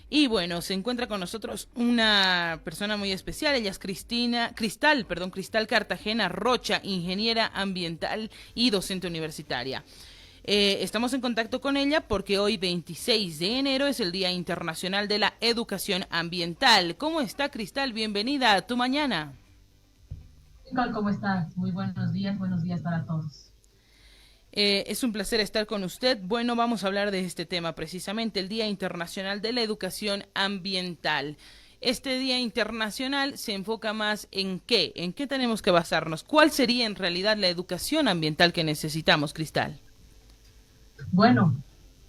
Y bueno, se encuentra con nosotros una persona muy especial, ella es Cristal Cartagena Rocha, ingeniera ambiental y docente universitaria. Estamos en contacto con ella porque hoy 26 de enero es el Día Internacional de la Educación Ambiental. ¿Cómo está, Cristal? Bienvenida a Tu Mañana. ¿Qué tal? ¿Cómo estás? Muy buenos días para todos. Es un placer estar con usted. Bueno, vamos a hablar de este tema precisamente, el Día Internacional de la Educación Ambiental. Este Día Internacional se enfoca más en qué, en qué tenemos que basarnos. ¿Cuál sería en realidad la educación ambiental que necesitamos, Cristal? Bueno,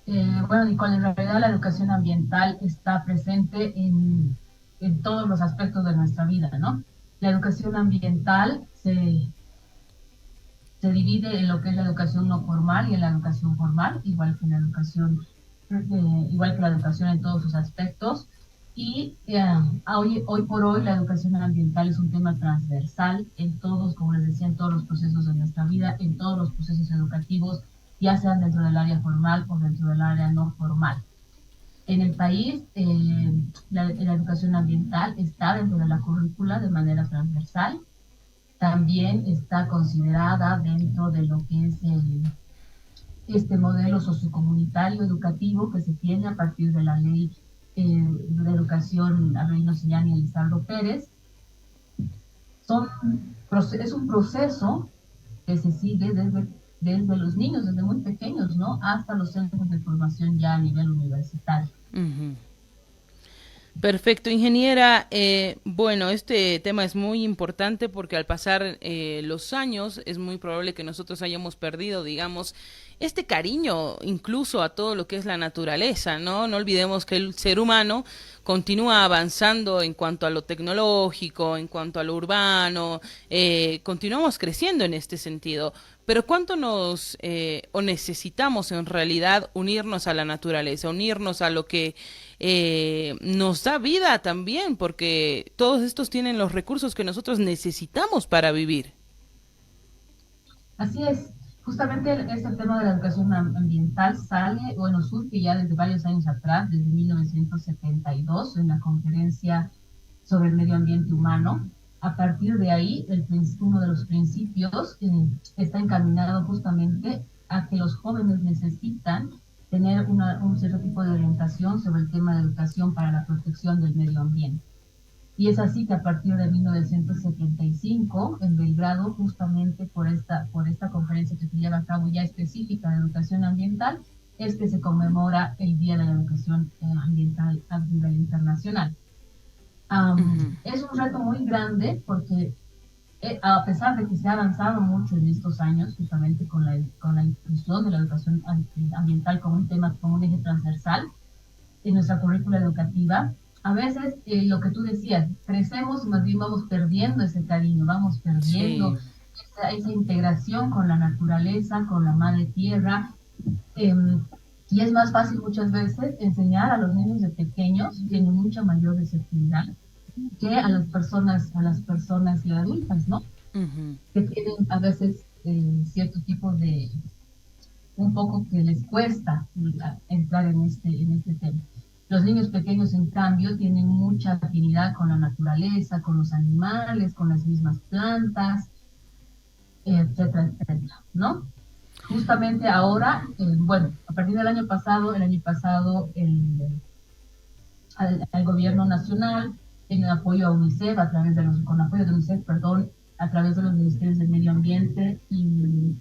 Nicole, en realidad la educación ambiental está presente en todos los aspectos de nuestra vida, ¿no? La educación ambiental se divide en lo que es la educación no formal y en la educación formal, igual que la educación en todos sus aspectos. Y hoy por hoy la educación ambiental es un tema transversal en todos, como les decía, en todos los procesos de nuestra vida, en todos los procesos educativos, ya sean dentro del área formal o dentro del área no formal. En el país, la educación ambiental está dentro de la currícula de manera transversal, también está considerada dentro de lo que es este modelo sociocomunitario educativo que se tiene a partir de la ley de educación Avelino Sillán y Elizardo Pérez. Son, es un proceso que se sigue desde los niños, desde muy pequeños, ¿no? Hasta los centros de formación ya a nivel universitario. Ujú. Perfecto, ingeniera. Bueno, este tema es muy importante porque al pasar los años es muy probable que nosotros hayamos perdido, digamos, este cariño incluso a todo lo que es la naturaleza, ¿no? No olvidemos que el ser humano continúa avanzando en cuanto a lo tecnológico, en cuanto a lo urbano, continuamos creciendo en este sentido. Pero ¿cuánto nos o necesitamos en realidad unirnos a la naturaleza, unirnos a lo que nos da vida también, porque todos estos tienen los recursos que nosotros necesitamos para vivir? Así es, justamente este tema de la educación ambiental surge ya desde varios años atrás, desde 1972, en la conferencia sobre el medio ambiente humano. A partir de ahí, uno de los principios está encaminado justamente a que los jóvenes necesitan tener un cierto tipo de orientación sobre el tema de educación para la protección del medio ambiente. Y es así que a partir de 1975, en Belgrado, justamente por esta conferencia que se lleva a cabo ya específica de educación ambiental, es que se conmemora el Día de la Educación Ambiental a nivel internacional. Ujú. Es un reto muy grande porque a pesar de que se ha avanzado mucho en estos años, justamente con la inclusión de la educación ambiental como un tema, como un eje transversal, en nuestra currícula educativa, a veces lo que tú decías, crecemos y más bien vamos perdiendo ese cariño, vamos perdiendo Sí. esa integración con la naturaleza, con la madre tierra. eh, y es más fácil muchas veces enseñar a los niños de pequeños, tienen mucha mayor receptividad que a las personas y adultas, ¿no? Ujú. Que tienen a veces cierto tipo de, un poco que les cuesta entrar en este tema. Los niños pequeños, en cambio, tienen mucha afinidad con la naturaleza, con los animales, con las mismas plantas, etcétera, etcétera, ¿no? Justamente ahora, a partir del año pasado al gobierno nacional, en apoyo a UNICEF, con apoyo de UNICEF, perdón, a través de los ministerios del Medio Ambiente y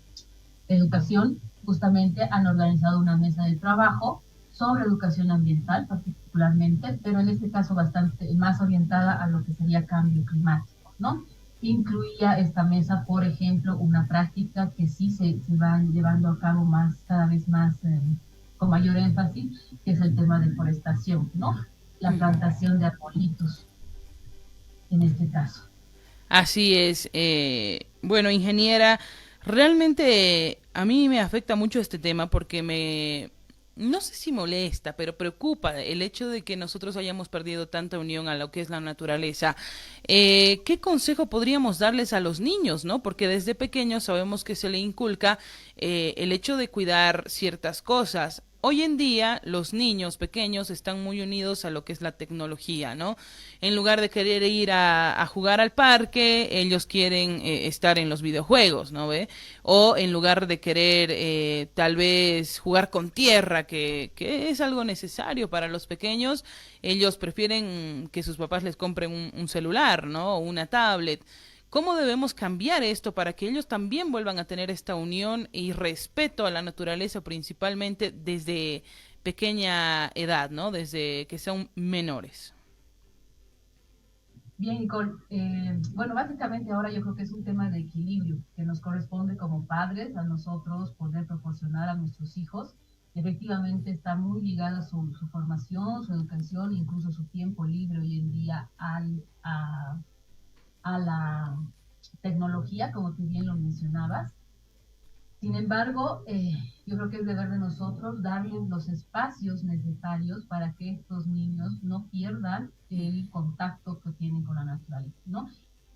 Educación, justamente han organizado una mesa de trabajo sobre educación ambiental particularmente, pero en este caso bastante más orientada a lo que sería cambio climático, ¿no? Incluía esta mesa, por ejemplo, una práctica que sí se va llevando a cabo cada vez más, con mayor énfasis, que es el tema de forestación, ¿no? La Ujú. plantación de arbolitos, en este caso. Así es. Bueno, ingeniera, realmente a mí me afecta mucho este tema porque no sé si molesta, pero preocupa el hecho de que nosotros hayamos perdido tanta unión a lo que es la naturaleza. ¿Qué consejo podríamos darles a los niños, no? Porque desde pequeños sabemos que se le inculca el hecho de cuidar ciertas cosas. hoy en día los niños pequeños están muy unidos a lo que es la tecnología, ¿no? En lugar de querer ir a jugar al parque, ellos quieren estar en los videojuegos, ¿no ve? O en lugar de querer tal vez jugar con tierra, que es algo necesario para los pequeños, ellos prefieren que sus papás les compren un celular, ¿no? O una tablet. ¿Cómo debemos cambiar esto para que ellos también vuelvan a tener esta unión y respeto a la naturaleza, principalmente desde pequeña edad, ¿no? Desde que son menores. Bien, Nicole. Bueno, básicamente ahora yo creo que es un tema de equilibrio que nos corresponde como padres a nosotros poder proporcionar a nuestros hijos. Efectivamente está muy ligada su formación, su educación, incluso su tiempo libre hoy en día a la tecnología, como tú bien lo mencionabas. Sin embargo, yo creo que es deber de nosotros darles los espacios necesarios para que estos niños no pierdan el contacto que tienen con la naturaleza, ¿no?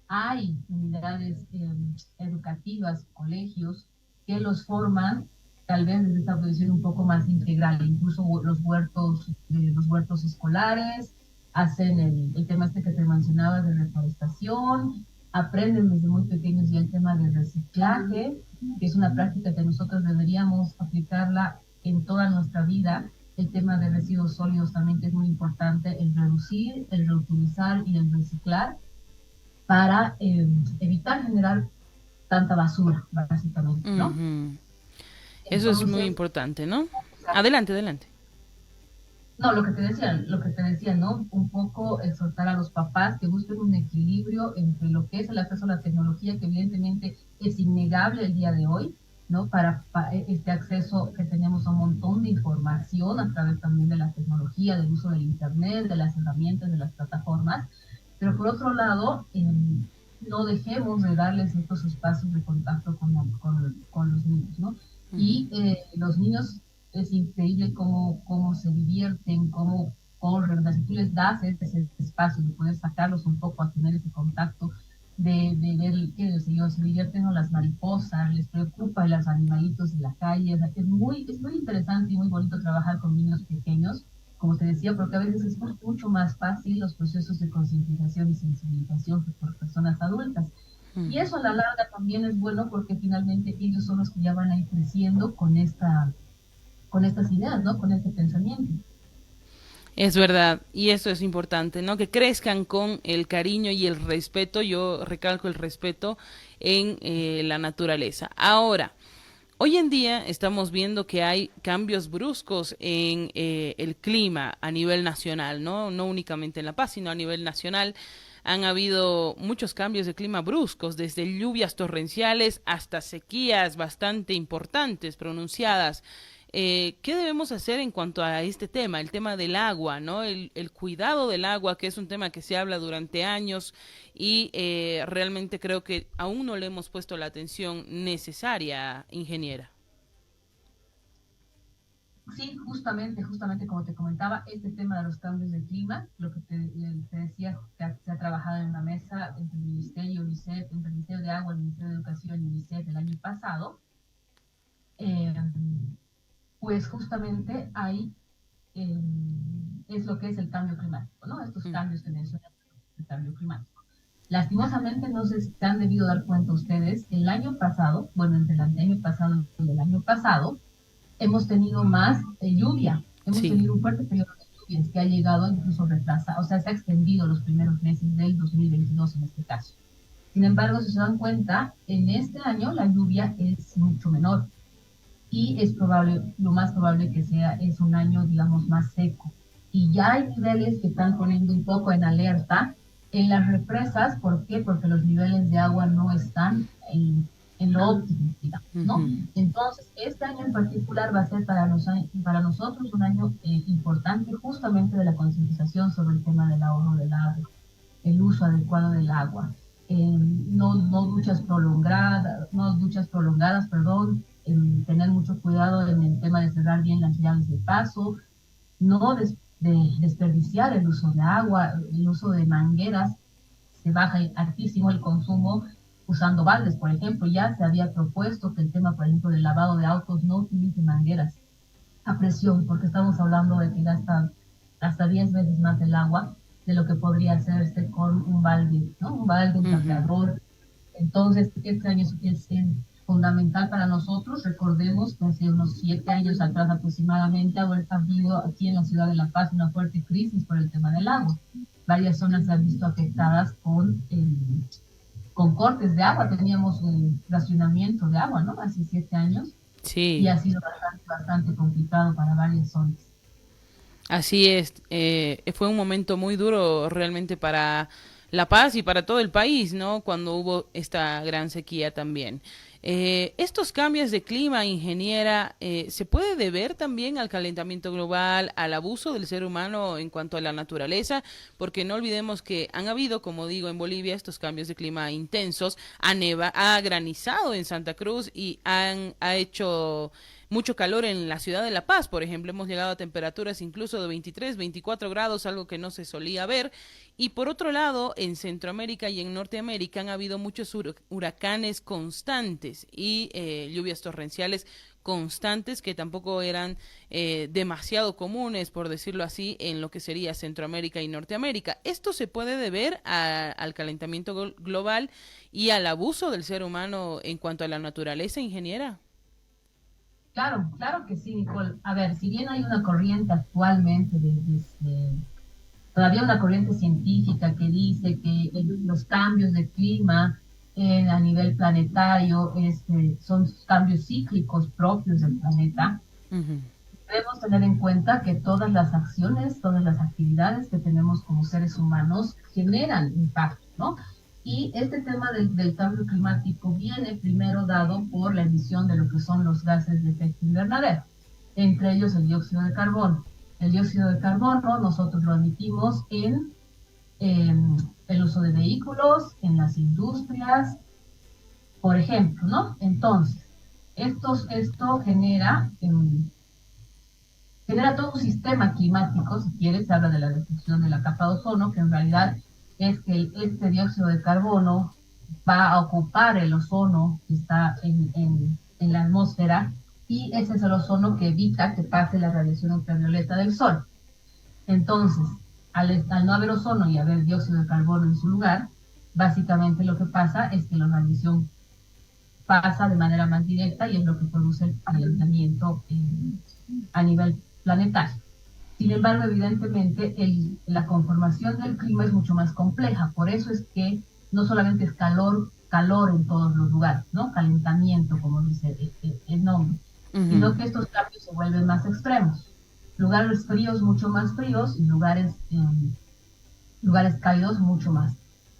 Hay unidades educativas, colegios, que los forman tal vez desde esta posición un poco más integral, incluso los huertos escolares, hacen el tema este que te mencionaba de reforestación, aprenden desde muy pequeños ya el tema de reciclaje, que es una práctica que nosotros deberíamos aplicarla en toda nuestra vida. El tema de residuos sólidos también que es muy importante, el reducir, el reutilizar y el reciclar para evitar generar tanta basura, básicamente, ¿no? Ujú. Eso es muy Entonces, importante, ¿no? Adelante, adelante. no, lo que te decía, ¿no? Un poco exhortar a los papás que busquen un equilibrio entre lo que es el acceso a la tecnología, que evidentemente es innegable el día de hoy, ¿no? Para este acceso que tenemos a un montón de información a través también de la tecnología, del uso del Internet, de las herramientas, de las plataformas, pero por otro lado, no dejemos de darles estos espacios de contacto con los niños, ¿no? Ujú. Y los niños es increíble cómo se divierten, cómo corren, o sea, si tú les das ese espacio de poder sacarlos un poco a tener ese contacto, de ver, qué sé yo, se divierten con las mariposas, les preocupa los animalitos de la calle, o sea, es muy interesante y muy bonito trabajar con niños pequeños, como te decía, porque a veces es mucho más fácil los procesos de concientización y sensibilización que por personas adultas. Y Ujú. eso a la larga también es bueno porque finalmente ellos son los que ya van a ir creciendo con estas ideas, ¿no? Con este pensamiento. Es verdad, y eso es importante, ¿no? Que crezcan con el cariño y el respeto, yo recalco el respeto en la naturaleza. Ahora, hoy en día estamos viendo que hay cambios bruscos en el clima a nivel nacional, ¿no? No únicamente en La Paz, sino a nivel nacional. Han habido muchos cambios de clima bruscos, desde lluvias torrenciales hasta sequías bastante importantes, pronunciadas. ¿Qué debemos hacer en cuanto a este tema, el tema del agua, ¿no? El cuidado del agua, que es un tema que se habla durante años y realmente creo que aún no le hemos puesto la atención necesaria, ingeniera. Sí, justamente como te comentaba, este tema de los cambios de clima, lo que te decía, que se ha trabajado en una mesa entre el Ministerio, UNICEF, entre el Ministerio de Agua, el Ministerio de Educación y UNICEF el año pasado, eh, pues justamente ahí eh, es lo que es el cambio climático, ¿no? Estos Mm. cambios que mencionan el cambio climático. Lastimosamente no se han debido dar cuenta ustedes, el año pasado, bueno, entre el año pasado y el año pasado, hemos tenido más lluvia, hemos Sí. tenido un fuerte periodo de lluvias que ha llegado incluso retrasado, o sea, se ha extendido los primeros meses del 2022 en este caso. Sin embargo, si se dan cuenta, en este año la lluvia es mucho menor y es probable, lo más probable que sea, es un año, digamos, más seco. Y ya hay niveles que están poniendo un poco en alerta en las represas. ¿Por qué? Porque los niveles de agua no están en lo óptimo, digamos, ¿no? Ujú. Entonces, este año en particular va a ser para nosotros un año importante justamente de la concientización sobre el tema del ahorro del agua, el uso adecuado del agua, no duchas prolongadas, perdón, tener mucho cuidado en el tema de cerrar bien las llaves de paso, no desperdiciar el uso de agua, el uso de mangueras, se baja altísimo el consumo usando baldes, por ejemplo, ya se había propuesto que el tema, por ejemplo, del lavado de autos no utilice mangueras, a presión, porque estamos hablando de que gasta hasta 10 veces más el agua de lo que podría hacerse con un balde, ¿no? Un balde, un Ujú. trapeador. Entonces, este año es fundamental para nosotros. Recordemos que hace unos 7 años atrás aproximadamente ha habido aquí en la ciudad de La Paz una fuerte crisis por el tema del agua. Varias zonas se han visto afectadas con cortes de agua. Teníamos un racionamiento de agua, ¿no? Hace 7 años y Sí. ha sido bastante complicado para varias zonas. Así es, fue un momento muy duro realmente para La Paz y para todo el país, ¿no? Cuando hubo esta gran sequía también. Estos cambios de clima, ingeniera, ¿se puede deber también al calentamiento global, al abuso del ser humano en cuanto a la naturaleza? Porque no olvidemos que han habido, como digo, en Bolivia estos cambios de clima intensos, ha granizado en Santa Cruz y ha hecho mucho calor en la ciudad de La Paz, por ejemplo, hemos llegado a temperaturas incluso de 23, 24 grados, algo que no se solía ver. Y por otro lado, en Centroamérica y en Norteamérica han habido muchos huracanes constantes y lluvias torrenciales constantes que tampoco eran demasiado comunes, por decirlo así, en lo que sería Centroamérica y Norteamérica. Esto se puede deber al calentamiento global y al abuso del ser humano en cuanto a la naturaleza, ingeniera. Claro, claro que sí, Nicole. A ver, si bien hay una corriente actualmente todavía una corriente científica que dice que los cambios de clima a nivel planetario son cambios cíclicos propios del planeta, Ujú. debemos tener en cuenta que todas las acciones, todas las actividades que tenemos como seres humanos generan impacto, ¿no? Y este tema del cambio climático viene primero dado por la emisión de lo que son los gases de efecto invernadero, entre ellos el dióxido de carbono. El dióxido de carbono nosotros lo emitimos en el uso de vehículos, en las industrias, por ejemplo, ¿no? Entonces, esto genera todo un sistema climático, si quieres, se habla de la destrucción de la capa de ozono, que en realidad es que este dióxido de carbono va a ocupar el ozono que está en la atmósfera y ese es el ozono que evita que pase la radiación ultravioleta del sol. Entonces, al no haber ozono y haber dióxido de carbono en su lugar, básicamente lo que pasa es que la radiación pasa de manera más directa y es lo que produce el calentamiento a nivel planetario. Sin embargo, evidentemente, la conformación del clima es mucho más compleja. Por eso es que no solamente es calor en todos los lugares, ¿no? Calentamiento, como dice el nombre, Ujú. sino que estos cambios se vuelven más extremos. Lugares fríos mucho más fríos y lugares cálidos mucho más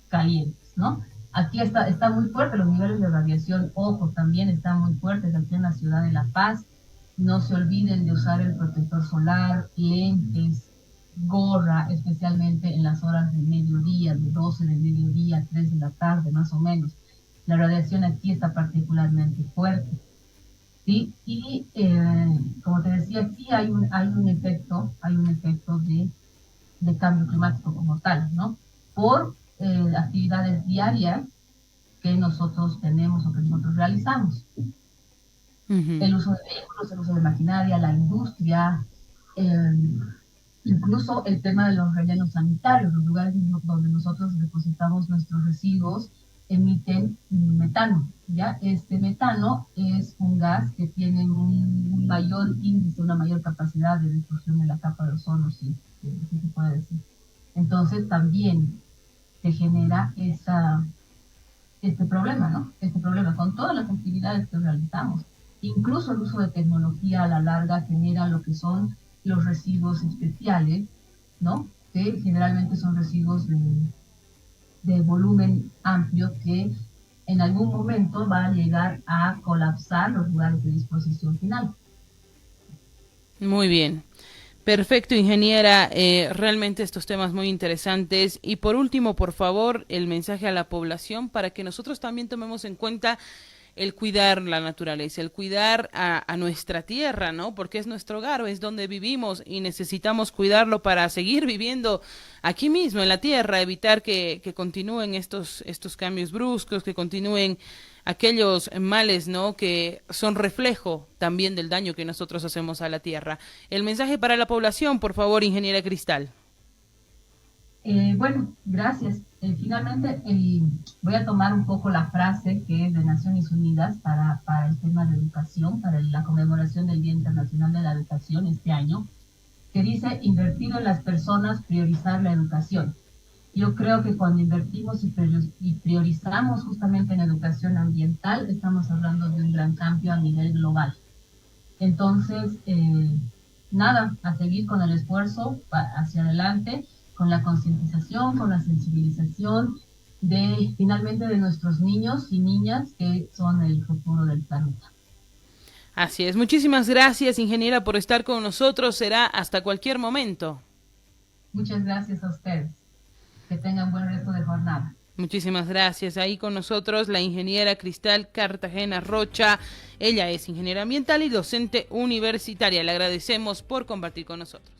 calientes, ¿no? Aquí está muy fuerte los niveles de radiación, ojo, también están muy fuertes aquí en la ciudad de La Paz. No se olviden de usar el protector solar, lentes, gorra, especialmente en las horas de mediodía, de 12 de mediodía a 3 de la tarde, más o menos. La radiación aquí está particularmente fuerte, ¿sí? Y como te decía, aquí hay un efecto de cambio climático como tal, ¿no? Por actividades diarias que nosotros tenemos o que nosotros realizamos. Ujú. El uso de vehículos, el uso de maquinaria, la industria, eh, incluso el tema de los rellenos sanitarios, los lugares donde nosotros depositamos nuestros residuos emiten metano, ¿ya? Este metano es un gas que tiene un mayor índice, una mayor capacidad de destrucción de la capa de ozono, si se puede decir. Entonces también se genera este problema, ¿no? Este problema con todas las actividades que realizamos. Incluso el uso de tecnología a la larga genera lo que son los residuos especiales, ¿no? Que generalmente son residuos de volumen amplio que en algún momento va a llegar a colapsar los lugares de disposición final. Muy bien. Perfecto, ingeniera. Realmente estos temas muy interesantes. Y por último, por favor, el mensaje a la población para que nosotros también tomemos en cuenta el cuidar la naturaleza, el cuidar a nuestra tierra, ¿no? Porque es nuestro hogar, es donde vivimos y necesitamos cuidarlo para seguir viviendo aquí mismo en la tierra, evitar que continúen estos cambios bruscos, que continúen aquellos males, ¿no?, que son reflejo también del daño que nosotros hacemos a la tierra. El mensaje para la población, por favor, ingeniera Cristal. Bueno, gracias. Finalmente, voy a tomar un poco la frase que es de Naciones Unidas para el tema de educación, para la conmemoración del Día Internacional de la Educación este año, que dice invertir en las personas, priorizar la educación. Yo creo que cuando invertimos y priorizamos justamente en educación ambiental, estamos hablando de un gran cambio a nivel global. Entonces, nada, a seguir con el esfuerzo hacia adelante, con la concientización, con la sensibilización finalmente de nuestros niños y niñas que son el futuro del planeta. Así es. Muchísimas gracias, ingeniera, por estar con nosotros. Será hasta cualquier momento. Muchas gracias a ustedes. Que tengan buen resto de jornada. Muchísimas gracias. Ahí con nosotros la ingeniera Cristal Cartagena Rocha. Ella es ingeniera ambiental y docente universitaria. Le agradecemos por compartir con nosotros.